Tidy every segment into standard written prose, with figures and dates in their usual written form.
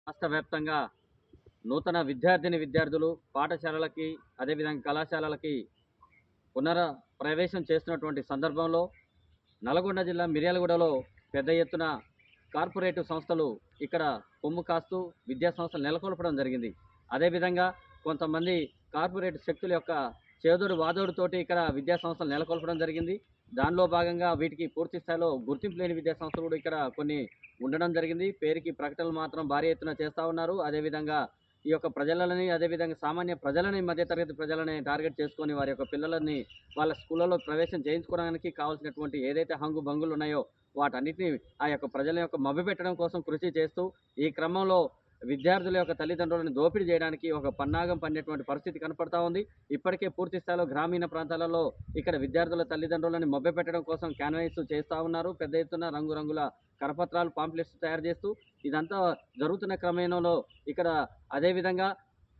రాష్ట్ర వ్యాప్తంగా నూతన విద్యార్థులు పాఠశాలలకి అదేవిధంగా కళాశాలలకి పునర ప్రవేశం చేస్తున్నటువంటి సందర్భంలో నల్గొండ జిల్లా మిర్యాలగూడలో పెద్ద ఎత్తున కార్పొరేటివ్ సంస్థలు ఇక్కడ కొమ్ము కాస్తూ విద్యా సంస్థలు నెలకొల్పడం జరిగింది. అదేవిధంగా కొంతమంది కార్పొరేట్ శక్తుల యొక్క చేదోడు వాదోడుతోటి ఇక్కడ విద్యా సంస్థలు నెలకొల్పడం జరిగింది. దానిలో భాగంగా వీటికి పూర్తి స్థాయిలో గుర్తింపు లేని విద్యా సంస్థలు కూడా ఇక్కడ కొన్ని ఉండడం జరిగింది. పేరుకి ప్రకటనలు మాత్రం భారీ ఎత్తున చేస్తూ ఉన్నారు. అదేవిధంగా ఈ యొక్క ప్రజలని అదేవిధంగా సామాన్య ప్రజలని మధ్యతరగతి ప్రజలని టార్గెట్ చేసుకొని వారి యొక్క పిల్లలని వాళ్ళ స్కూళ్ళలో ప్రవేశం చేయించుకోవడానికి కావాల్సినటువంటి ఏదైతే హంగు బంగులు ఉన్నాయో వాటన్నిటిని ఆ యొక్క ప్రజల యొక్క మభ్యపెట్టడం కోసం కృషి చేస్తూ ఈ క్రమంలో విద్యార్థుల యొక్క తల్లిదండ్రులను దోపిడీ చేయడానికి ఒక పన్నాగం పడినటువంటి పరిస్థితి కనపడతా ఉంది. ఇప్పటికే పూర్తి స్థాయిలో గ్రామీణ ప్రాంతాలలో ఇక్కడ విద్యార్థుల తల్లిదండ్రులను మభ్యపెట్టడం కోసం క్యాన్వైస్ చేస్తూ ఉన్నారు. పెద్ద ఎత్తున రంగురంగుల కరపత్రాలు పాంప్లెట్స్ తయారు చేస్తూ ఇదంతా జరుగుతున్న క్రమేణంలో ఇక్కడ అదేవిధంగా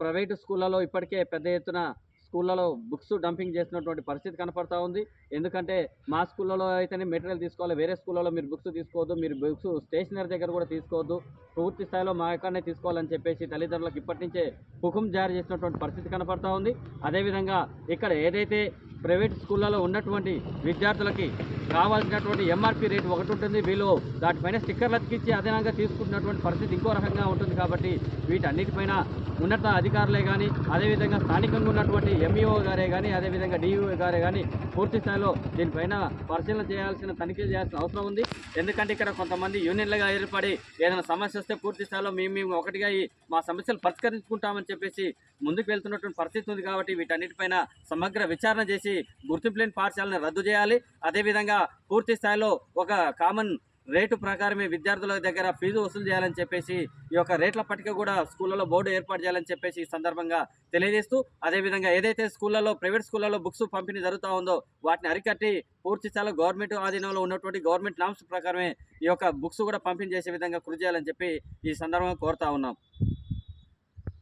ప్రైవేటు స్కూళ్ళలో ఇప్పటికే పెద్ద ఎత్తున స్కూళ్ళలో బుక్స్ డంపింగ్ చేస్తున్నటువంటి పరిస్థితి కనపడతా ఉంది. ఎందుకంటే మా స్కూళ్ళలో అయితేనే మెటీరియల్ తీసుకోవాలి, వేరే స్కూళ్ళలో మీరు బుక్స్ తీసుకోవద్దు, మీరు బుక్స్ స్టేషనరీ దగ్గర కూడా తీసుకోవద్దు, పూర్తి స్థాయిలో మా ఎక్కడనే తీసుకోవాలని చెప్పేసి తల్లిదండ్రులకు ఇప్పటి నుంచే హుకుం జారీ చేసినటువంటి పరిస్థితి కనపడతా ఉంది. అదేవిధంగా ఇక్కడ ఏదైతే ప్రైవేట్ స్కూళ్ళలో ఉన్నటువంటి విద్యార్థులకి కావాల్సినటువంటి ఎంఆర్పి రేటు ఒకటి ఉంటుంది, వీళ్ళు దాటిపైన స్టిక్కర్లు అతికించి అదనంగా తీసుకుంటున్నటువంటి పరిస్థితి ఇంకో రకంగా ఉంటుంది. కాబట్టి వీటన్నిటిపైన ఉన్నత అధికారులే కానీ అదేవిధంగా స్థానికంగా ఉన్నటువంటి ఎంఈఓ గారే కానీ అదేవిధంగా డిఈఓ గారే కానీ పూర్తి స్థాయిలో దీనిపైన పరిశీలన చేయాల్సిన తనిఖీలు చేయాల్సిన అవసరం ఉంది. ఎందుకంటే ఇక్కడ కొంతమంది యూనియన్లుగా ఏర్పడి ఏదైనా సమస్య వస్తే పూర్తి స్థాయిలో మేము ఒకటిగా మా సమస్యలు పరిష్కరించుకుంటామని చెప్పేసి ముందుకు వెళ్తున్నటువంటి పరిస్థితి ఉంది. కాబట్టి వీటన్నిటిపైన సమగ్ర విచారణ చేసి గుర్తింపు లేని పాఠశాలను రద్దు చేయాలి. అదేవిధంగా పూర్తి స్థాయిలో ఒక కామన్ రేటు ప్రకారమే విద్యార్థుల దగ్గర ఫీజు వసూలు చేయాలని చెప్పేసి ఈ యొక్క రేట్ల పట్టిక కూడా స్కూళ్ళలో బోర్డు ఏర్పాటు చేయాలని చెప్పేసి ఈ సందర్భంగా తెలియజేస్తూ, అదేవిధంగా ఏదైతే స్కూళ్ళలో ప్రైవేట్ స్కూళ్ళలో బుక్స్ పంపిణీ జరుగుతూ ఉందో వాటిని అరికట్టి పూర్తి స్థాయిలో గవర్నమెంట్ ఆధీనంలో ఉన్నటువంటి గవర్నమెంట్ నామ్స్ ప్రకారమే ఈ యొక్క బుక్స్ కూడా పంపిణీ చేసే విధంగా కృషి చేయాలని చెప్పి ఈ సందర్భంగా కోరుతా ఉన్నాం.